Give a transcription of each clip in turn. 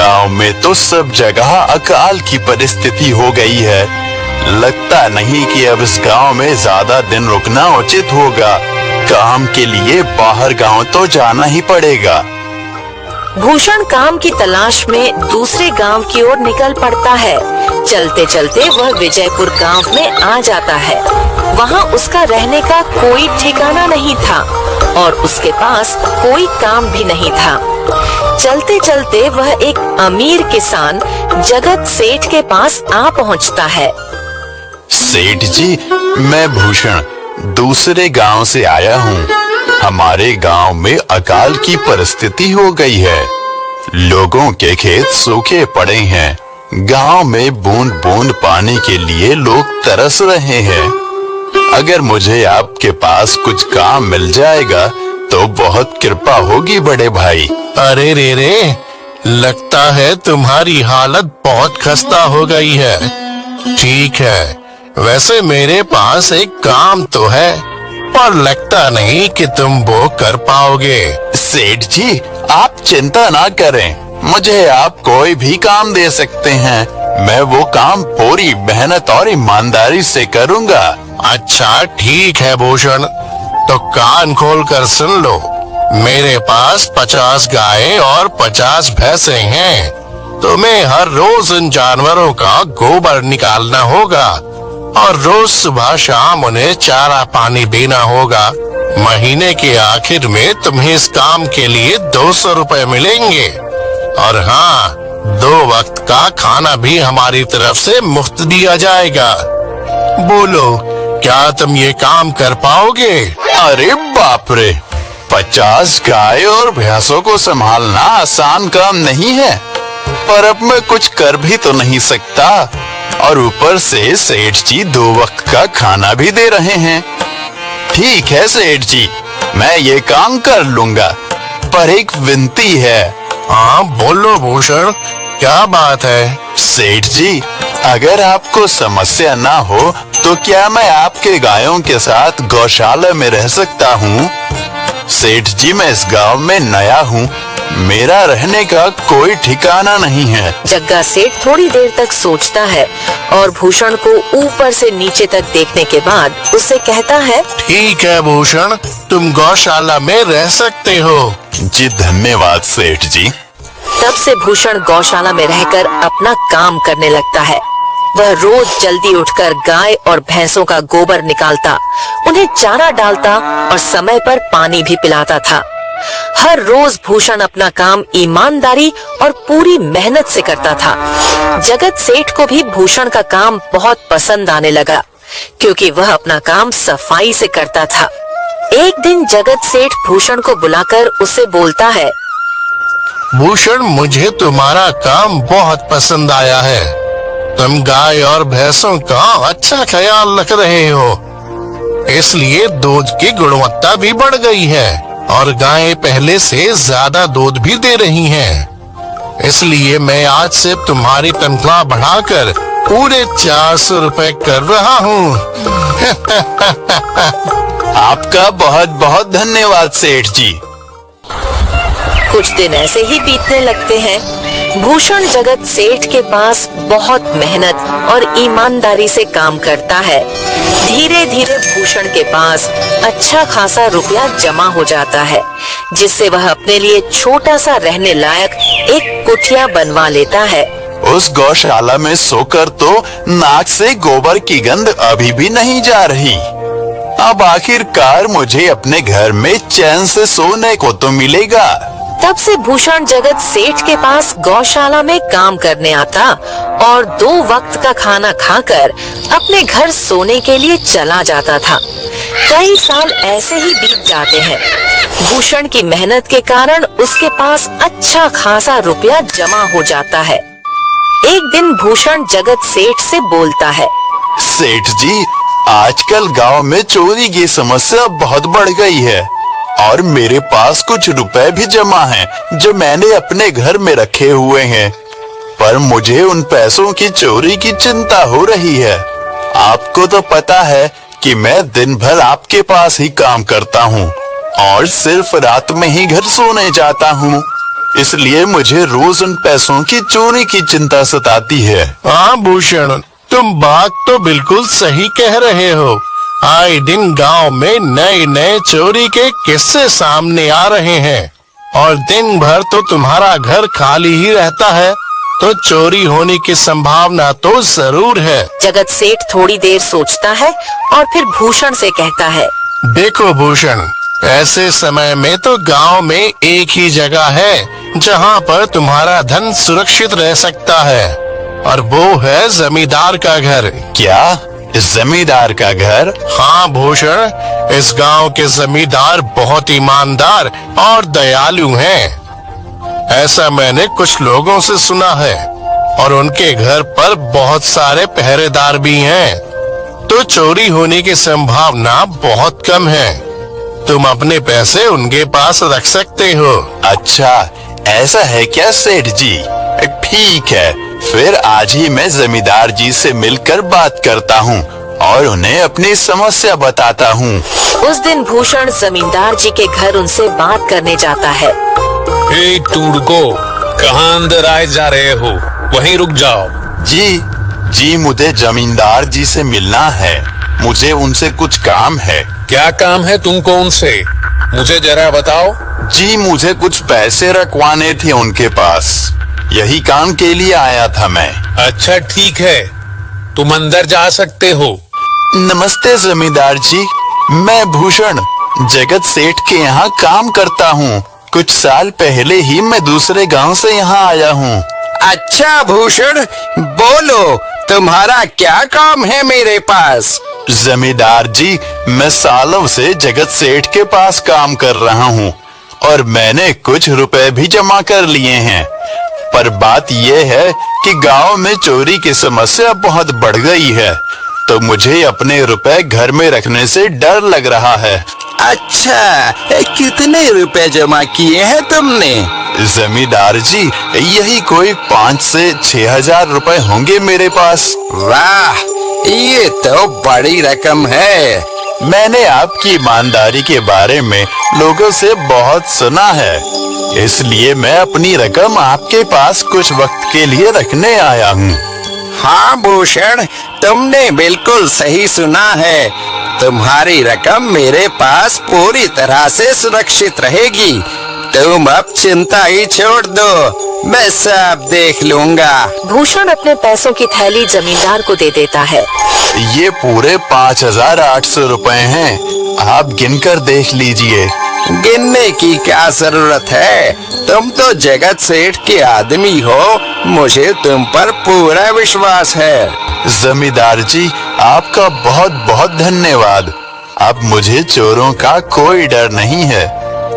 गांव में तो सब जगह अकाल की परिस्थिति हो गई है। लगता नहीं कि अब इस गांव में ज्यादा दिन रुकना उचित होगा। काम के लिए बाहर गांव तो जाना ही पड़ेगा। भूषण काम की तलाश में दूसरे गांव की ओर निकल पड़ता है। चलते चलते वह विजयपुर गांव में आ जाता है। वहां उसका रहने का कोई ठिकाना नहीं था और उसके पास कोई काम भी नहीं था। चलते चलते वह एक अमीर किसान जगत सेठ के पास आ पहुंचता है। सेठ जी, मैं भूषण दूसरे गांव से आया हूँ। हमारे गांव में अकाल की परिस्थिति हो गई है। लोगों के खेत सूखे पड़े हैं। गांव में बूंद बूंद पानी के लिए लोग तरस रहे हैं। अगर मुझे आपके पास कुछ काम मिल जाएगा तो बहुत कृपा होगी बड़े भाई। अरे रे, लगता है तुम्हारी हालत बहुत खस्ता हो गई है। ठीक है, वैसे मेरे पास एक काम तो है, पर लगता नहीं कि तुम वो कर पाओगे। सेठ जी, आप चिंता ना करें, मुझे आप कोई भी काम दे सकते हैं। मैं वो काम पूरी मेहनत और ईमानदारी से करूँगा। अच्छा ठीक है भूषण, तो कान खोल कर सुन लो। मेरे पास 50 गायें और 50 भैंसे हैं। तुम्हें हर रोज इन जानवरों का गोबर निकालना होगा और रोज सुबह शाम उन्हें चारा पानी देना होगा। महीने के आखिर में तुम्हें इस काम के लिए 200 रुपए मिलेंगे। और हाँ, 2 वक्त का खाना भी हमारी तरफ से मुफ्त दिया जाएगा। बोलो, क्या तुम ये काम कर पाओगे? अरे बाप रे, 50 गाय और भैंसों को संभालना आसान काम नहीं है। पर अब मैं कुछ कर भी तो नहीं सकता और ऊपर से सेठ जी 2 वक्त का खाना भी दे रहे हैं। ठीक है सेठ जी, मैं ये काम कर लूंगा, पर एक विनती है। हाँ बोलो भूषण, क्या बात है? सेठ जी, अगर आपको समस्या ना हो तो क्या मैं आपके गायों के साथ गौशाला में रह सकता हूँ? सेठ जी, मैं इस गांव में नया हूँ, मेरा रहने का कोई ठिकाना नहीं है। जग्गा सेठ थोड़ी देर तक सोचता है और भूषण को ऊपर से नीचे तक देखने के बाद उससे कहता है, ठीक है भूषण, तुम गौशाला में रह सकते हो। जी धन्यवाद सेठ जी। तब से भूषण गौशाला में रहकर अपना काम करने लगता है। वह रोज जल्दी उठकर गाय और भैंसों का गोबर निकालता, उन्हें चारा डालता और समय पर पानी भी पिलाता था। हर रोज भूषण अपना काम ईमानदारी और पूरी मेहनत से करता था। जगत सेठ को भी भूषण का काम बहुत पसंद आने लगा, क्योंकि वह अपना काम सफाई से करता था। एक दिन जगत सेठ भूषण को बुलाकर उससे बोलता है, भूषण, मुझे तुम्हारा काम बहुत पसंद आया है। तुम गाय और भैंसों का अच्छा ख्याल रख रहे हो, इसलिए दूध की गुणवत्ता भी बढ़ गई है और गायें पहले से ज्यादा दूध भी दे रही हैं। इसलिए मैं आज से तुम्हारी तनख्वाह बढ़ाकर पूरे 400 रुपए कर रहा हूँ। आपका बहुत बहुत धन्यवाद सेठ जी। कुछ दिन ऐसे ही बीतने लगते हैं। भूषण जगत सेठ के पास बहुत मेहनत और ईमानदारी से काम करता है। धीरे धीरे भूषण के पास अच्छा खासा रुपया जमा हो जाता है, जिससे वह अपने लिए छोटा सा रहने लायक एक कुटिया बनवा लेता है। उस गौशाला में सोकर तो नाक से गोबर की गंध अभी भी नहीं जा रही। अब आखिरकार मुझे अपने घर में चैन से सोने को तो मिलेगा। तब से भूषण जगत सेठ के पास गौशाला में काम करने आता और 2 वक्त का खाना खाकर अपने घर सोने के लिए चला जाता था। कई साल ऐसे ही बीत जाते हैं। भूषण की मेहनत के कारण उसके पास अच्छा खासा रुपया जमा हो जाता है। एक दिन भूषण जगत सेठ से बोलता है, सेठ जी, आजकल गांव में चोरी की समस्या बहुत बढ़ गई है और मेरे पास कुछ रुपए भी जमा हैं जो मैंने अपने घर में रखे हुए हैं, पर मुझे उन पैसों की चोरी की चिंता हो रही है। आपको तो पता है कि मैं दिन भर आपके पास ही काम करता हूँ और सिर्फ रात में ही घर सोने जाता हूँ। इसलिए मुझे रोज उन पैसों की चोरी की चिंता सताती है। हाँ भूषण, तुम बात तो बिल्कुल सही कह रहे हो। आए दिन गांव में नए नए चोरी के किस्से सामने आ रहे हैं और दिन भर तो तुम्हारा घर खाली ही रहता है, तो चोरी होने की संभावना तो जरूर है। जगत सेठ थोड़ी देर सोचता है और फिर भूषण से कहता है, देखो भूषण, ऐसे समय में तो गांव में एक ही जगह है जहां पर तुम्हारा धन सुरक्षित रह सकता है, और वो है जमींदार का घर। क्या? इस जमींदार का घर? हाँ भूषण, इस गांव के जमींदार बहुत ईमानदार और दयालु हैं। ऐसा मैंने कुछ लोगों से सुना है, और उनके घर पर बहुत सारे पहरेदार भी हैं, तो चोरी होने की संभावना बहुत कम है। तुम अपने पैसे उनके पास रख सकते हो। अच्छा, ऐसा है क्या सेठ जी? ठीक है, फिर आज ही मैं जमींदार जी से मिलकर बात करता हूँ और उन्हें अपनी समस्या बताता हूँ। उस दिन भूषण जमींदार जी के घर उनसे बात करने जाता है। हे टूडको, कहाँ अंदर आए जा रहे हो? वहीं रुक जाओ। जी, मुझे जमींदार जी से मिलना है। मुझे उनसे कुछ काम है। क्या काम है तुमको उनसे? मुझे जरा बताओ। जी, मुझे कुछ पैसे रखवाने थे उनके पास, यही काम के लिए आया था मैं। अच्छा ठीक है, तुम अंदर जा सकते हो। नमस्ते जमींदार जी, मैं भूषण जगत सेठ के यहाँ काम करता हूँ। कुछ साल पहले ही मैं दूसरे गांव से यहाँ आया हूँ। अच्छा भूषण, बोलो, तुम्हारा क्या काम है मेरे पास? जमींदार जी, मैं सालों से जगत सेठ के पास काम कर रहा हूँ और मैंने कुछ रुपए भी जमा कर लिए हैं, पर बात यह है कि गांव में चोरी की समस्या बहुत बढ़ गई है, तो मुझे अपने रुपए घर में रखने से डर लग रहा है। अच्छा, कितने रुपए जमा किए हैं तुमने? जमींदार जी, यही कोई 5 से 6 हजार रुपए होंगे मेरे पास। वाह, ये तो बड़ी रकम है। मैंने आपकी ईमानदारी के बारे में लोगों से बहुत सुना है, इसलिए मैं अपनी रकम आपके पास कुछ वक्त के लिए रखने आया हूँ। हाँ भूषण, तुमने बिल्कुल सही सुना है। तुम्हारी रकम मेरे पास पूरी तरह से सुरक्षित रहेगी। तुम अब चिंता ही छोड़ दो, मैं सब देख लूँगा। भूषण अपने पैसों की थैली जमींदार को दे देता है। ये पूरे 5,800 रुपए हैं, आप गिनकर देख लीजिए। गिनने की क्या जरूरत है? तुम तो जगत सेठ के आदमी हो, मुझे तुम पर पूरा विश्वास है। जमींदार जी, आपका बहुत बहुत धन्यवाद। अब मुझे चोरों का कोई डर नहीं है,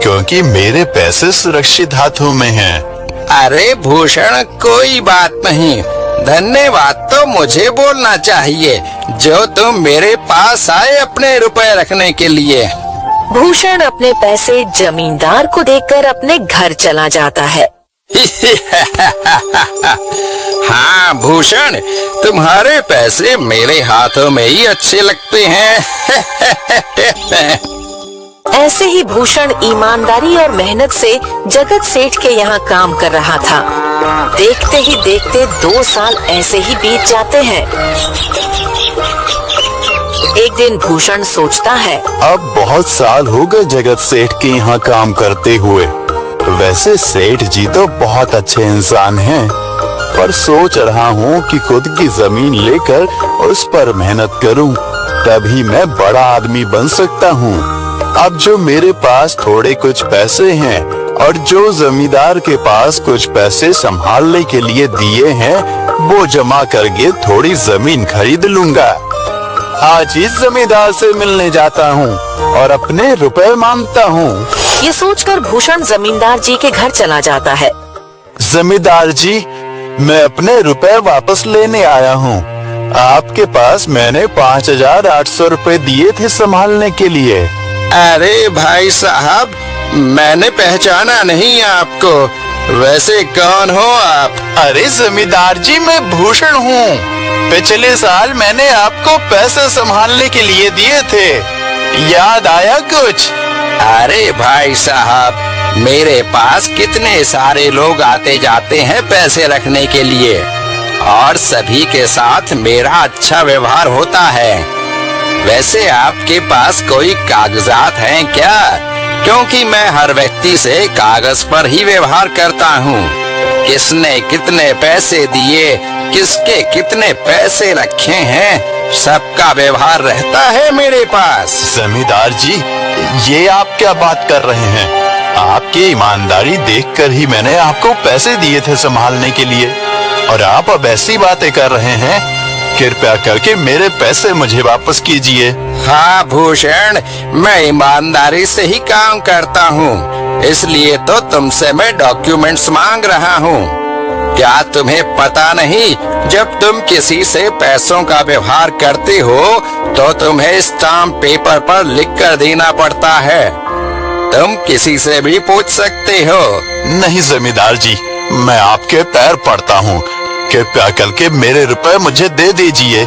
क्योंकि मेरे पैसे सुरक्षित हाथों में हैं। अरे भूषण, कोई बात नहीं, धन्यवाद तो मुझे बोलना चाहिए, जो तुम मेरे पास आए अपने रुपए रखने के लिए। भूषण अपने पैसे जमींदार को देकर अपने घर चला जाता है। हाँ भूषण, तुम्हारे पैसे मेरे हाथों में ही अच्छे लगते हैं। ऐसे ही भूषण ईमानदारी और मेहनत से जगत सेठ के यहाँ काम कर रहा था। देखते ही देखते 2 साल ऐसे ही बीत जाते हैं। एक दिन भूषण सोचता है, अब बहुत साल हो गए जगत सेठ के यहाँ काम करते हुए। वैसे सेठ जी तो बहुत अच्छे इंसान हैं, पर सोच रहा हूँ कि खुद की जमीन लेकर उस पर मेहनत करूँ, तभी मैं बड़ा आदमी बन सकता हूँ। अब जो मेरे पास थोड़े कुछ पैसे हैं और जो जमींदार के पास कुछ पैसे संभालने के लिए दिए हैं, वो जमा करके थोड़ी जमीन खरीद लूंगा। आज ही जमींदार से मिलने जाता हूँ और अपने रुपए मांगता हूँ। ये सोचकर भूषण जमींदार जी के घर चला जाता है। जमींदार जी, मैं अपने रुपए वापस लेने आया हूँ। आपके पास मैंने 5,800 रुपए दिए थे संभालने के लिए। अरे भाई साहब, मैंने पहचाना नहीं आपको, वैसे कौन हो आप? अरे जमींदार जी, मैं भूषण हूँ। पिछले साल मैंने आपको पैसे संभालने के लिए दिए थे, याद आया कुछ? अरे भाई साहब, मेरे पास कितने सारे लोग आते जाते हैं पैसे रखने के लिए, और सभी के साथ मेरा अच्छा व्यवहार होता है। वैसे आपके पास कोई कागजात हैं क्या? क्योंकि मैं हर व्यक्ति से कागज पर ही व्यवहार करता हूँ। किसने कितने पैसे दिए, किसके कितने पैसे रखे हैं, सबका व्यवहार रहता है मेरे पास। जमींदार जी, ये आप क्या बात कर रहे हैं? आपकी ईमानदारी देखकर ही मैंने आपको पैसे दिए थे संभालने के लिए, और आप अब ऐसी बातें कर रहे हैं। कृपया करके मेरे पैसे मुझे वापस कीजिए। हाँ भूषण, मैं ईमानदारी से ही काम करता हूँ, इसलिए तो तुमसे मैं डॉक्यूमेंट्स मांग रहा हूँ। क्या तुम्हें पता नहीं, जब तुम किसी से पैसों का व्यवहार करते हो तो तुम्हें स्टाम्प पेपर पर लिख कर देना पड़ता है। तुम किसी से भी पूछ सकते हो। नहीं जमींदार जी, मैं आपके पैर पड़ता हूँ, कृपया करके मेरे रुपए मुझे दे दीजिए।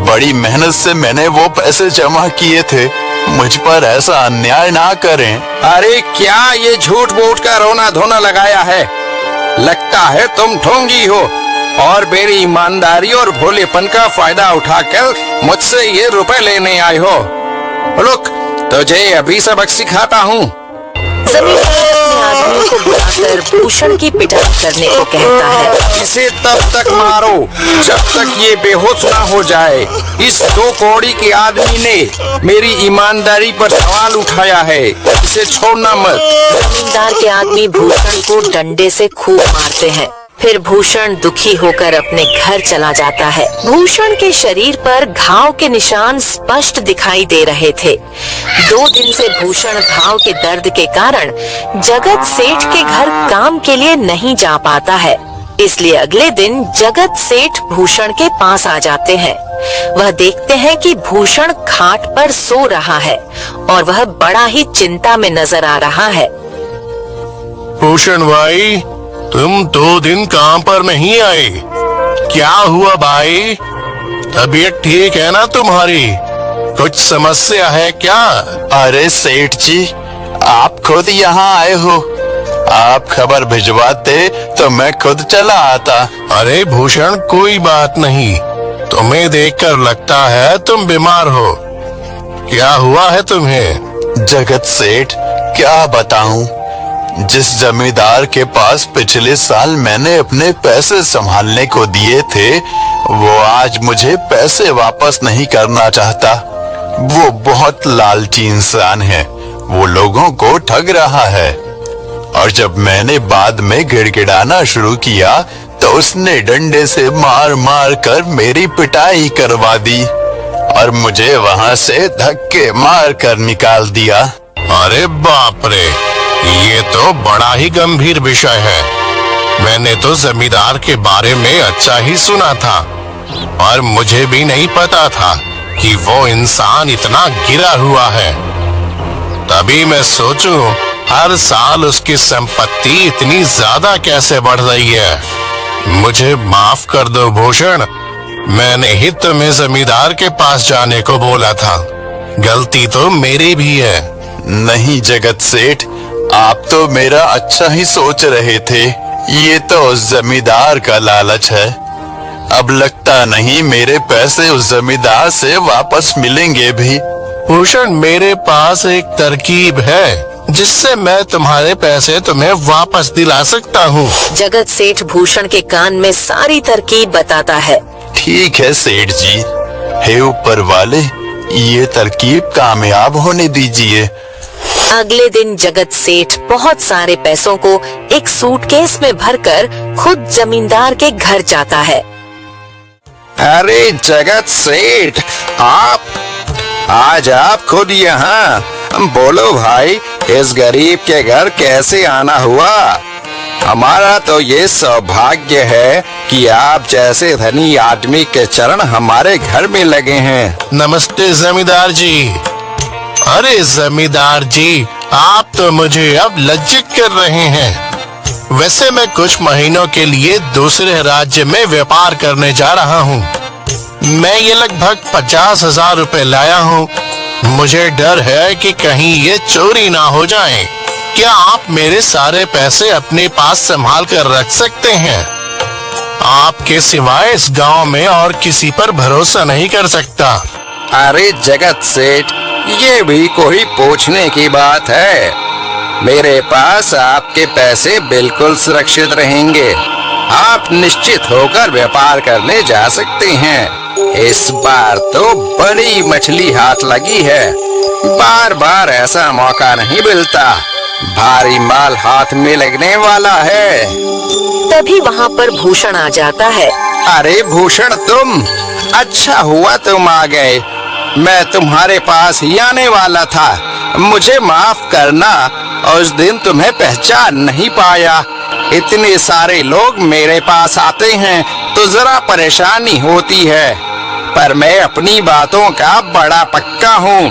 बड़ी मेहनत से मैंने वो पैसे जमा किए थे, मुझ पर ऐसा अन्याय ना करें। अरे क्या ये झूठ मूठ का रोना धोना लगाया है? लगता है तुम ढोंगी हो और मेरी ईमानदारी और भोलेपन का फायदा उठाकर मुझसे ये रुपए लेने आए हो। रुक, तुझे अभी सबक सिखाता हूँ। जमींदार अपने आदमी को बुलाकर भूषण की पिटाई करने को कहता है। इसे तब तक मारो जब तक ये बेहोश ना हो जाए। इस 2 कौड़ी के आदमी ने मेरी ईमानदारी पर सवाल उठाया है, इसे छोड़ना मत। जमींदार के आदमी भूषण को डंडे से खूब मारते हैं। फिर भूषण दुखी होकर अपने घर चला जाता है। भूषण के शरीर पर घाव के निशान स्पष्ट दिखाई दे रहे थे। 2 दिन से भूषण घाव के दर्द के कारण जगत सेठ के घर काम के लिए नहीं जा पाता है, इसलिए अगले दिन जगत सेठ भूषण के पास आ जाते हैं। वह देखते हैं कि भूषण खाट पर सो रहा है और वह बड़ा ही चिंता में नजर आ रहा है। भूषण भाई, तुम 2 दिन काम पर नहीं आए, क्या हुआ भाई? तबीयत ठीक है ना तुम्हारी? कुछ समस्या है क्या? अरे सेठ जी, आप खुद यहाँ आए हो। आप खबर भिजवाते तो मैं खुद चला आता। अरे भूषण, कोई बात नहीं, तुम्हें देखकर लगता है तुम बीमार हो। क्या हुआ है तुम्हें? जगत सेठ, क्या बताऊं, जिस जमींदार के पास पिछले साल मैंने अपने पैसे संभालने को दिए थे, वो आज मुझे पैसे वापस नहीं करना चाहता। वो बहुत लालची इंसान है, वो लोगों को ठग रहा है। और जब मैंने बाद में गिड़गिड़ाना शुरू किया तो उसने डंडे से मार मार कर मेरी पिटाई करवा दी और मुझे वहां से धक्के मार कर निकाल दिया। अरे बाप रे, ये तो बड़ा ही गंभीर विषय है। मैंने तो जमींदार के बारे में अच्छा ही सुना था, और मुझे भी नहीं पता था कि वो इंसान इतना गिरा हुआ है। तभी मैं सोचूं, हर साल उसकी संपत्ति इतनी ज्यादा कैसे बढ़ रही है। मुझे माफ कर दो भूषण, मैंने ही तुम्हें जमींदार के पास जाने को बोला था। गलती तो मेरी भी है। नहीं जगत सेठ, आप तो मेरा अच्छा ही सोच रहे थे। ये तो उस जमींदार का लालच है। अब लगता नहीं मेरे पैसे उस जमींदार से वापस मिलेंगे भी। भूषण, मेरे पास एक तरकीब है जिससे मैं तुम्हारे पैसे तुम्हें वापस दिला सकता हूँ। जगत सेठ भूषण के कान में सारी तरकीब बताता है। ठीक है सेठ जी, हे ऊपर वाले, ये तरकीब कामयाब होने दीजिए। अगले दिन जगत सेठ बहुत सारे पैसों को एक सूटकेस में भरकर खुद जमींदार के घर जाता है। अरे जगत सेठ, आज आप खुद यहाँ? बोलो भाई, इस गरीब के घर कैसे आना हुआ? हमारा तो ये सौभाग्य है कि आप जैसे धनी आदमी के चरण हमारे घर में लगे हैं। नमस्ते जमींदार जी। अरे जमींदार जी, आप तो मुझे अब लज्जित कर रहे हैं। वैसे मैं कुछ महीनों के लिए दूसरे राज्य में व्यापार करने जा रहा हूँ। मैं ये लगभग 50,000 रुपए लाया हूँ। मुझे डर है कि कहीं ये चोरी ना हो जाए, क्या आप मेरे सारे पैसे अपने पास संभाल कर रख सकते हैं? आपके सिवाय इस गांव में और किसी पर भरोसा नहीं कर सकता। अरे जगत सेठ, ये भी कोई पूछने की बात है? मेरे पास आपके पैसे बिल्कुल सुरक्षित रहेंगे। आप निश्चित होकर व्यापार करने जा सकते हैं। इस बार तो बड़ी मछली हाथ लगी है। बार बार ऐसा मौका नहीं मिलता। भारी माल हाथ में लगने वाला है। तभी वहाँ पर भूषण आ जाता है। अरे भूषण, तुम? अच्छा हुआ तुम आ गए। मैं तुम्हारे पास ही आने वाला था। मुझे माफ करना, उस दिन तुम्हें पहचान नहीं पाया। इतने सारे लोग मेरे पास आते हैं तो जरा परेशानी होती है, पर मैं अपनी बातों का बड़ा पक्का हूँ।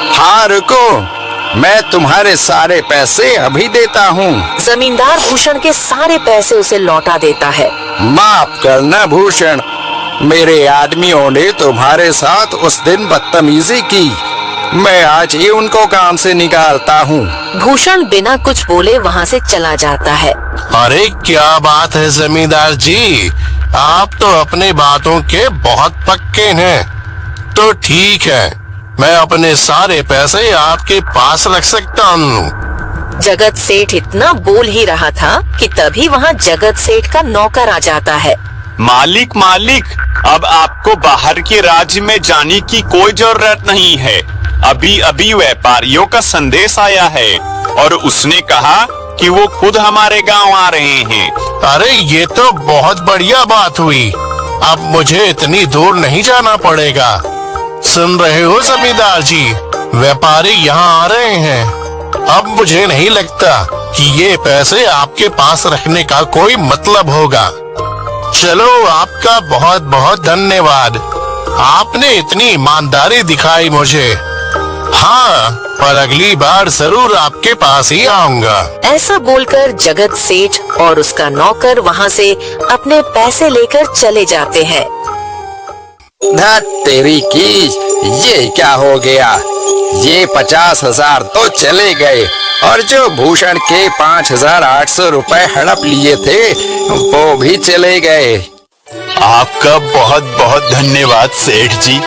हाँ रुको, मैं तुम्हारे सारे पैसे अभी देता हूँ। जमींदार भूषण के सारे पैसे उसे लौटा देता है। माफ करना भूषण, मेरे आदमियों ने तुम्हारे साथ उस दिन बदतमीजी की। मैं आज ही उनको काम से निकालता हूँ। भूषण बिना कुछ बोले वहाँ से चला जाता है। अरे क्या बात है जमींदार जी, आप तो अपने बातों के बहुत पक्के हैं। तो ठीक है, मैं अपने सारे पैसे आपके पास रख सकता हूँ। जगत सेठ इतना बोल ही रहा था कि तभी वहाँ जगत सेठ का नौकर आ जाता है। मालिक मालिक, अब आपको बाहर के राज्य में जाने की कोई जरूरत नहीं है। अभी अभी व्यापारियों का संदेश आया है और उसने कहा कि वो खुद हमारे गांव आ रहे हैं। अरे ये तो बहुत बढ़िया बात हुई। अब मुझे इतनी दूर नहीं जाना पड़ेगा। सुन रहे हो जमींदार जी, व्यापारी यहाँ आ रहे हैं। अब मुझे नहीं लगता कि ये पैसे आपके पास रखने का कोई मतलब होगा। चलो, आपका बहुत बहुत धन्यवाद। आपने इतनी ईमानदारी दिखाई मुझे। हाँ, पर अगली बार जरूर आपके पास ही आऊंगा। ऐसा बोलकर जगत सेठ और उसका नौकर वहाँ से अपने पैसे लेकर चले जाते हैं। धत तेरी की, ये क्या हो गया? ये 50,000 तो चले गए और जो भूषण के 5,800 रुपए हड़प लिए थे वो भी चले गए। आपका बहुत बहुत धन्यवाद सेठ जी।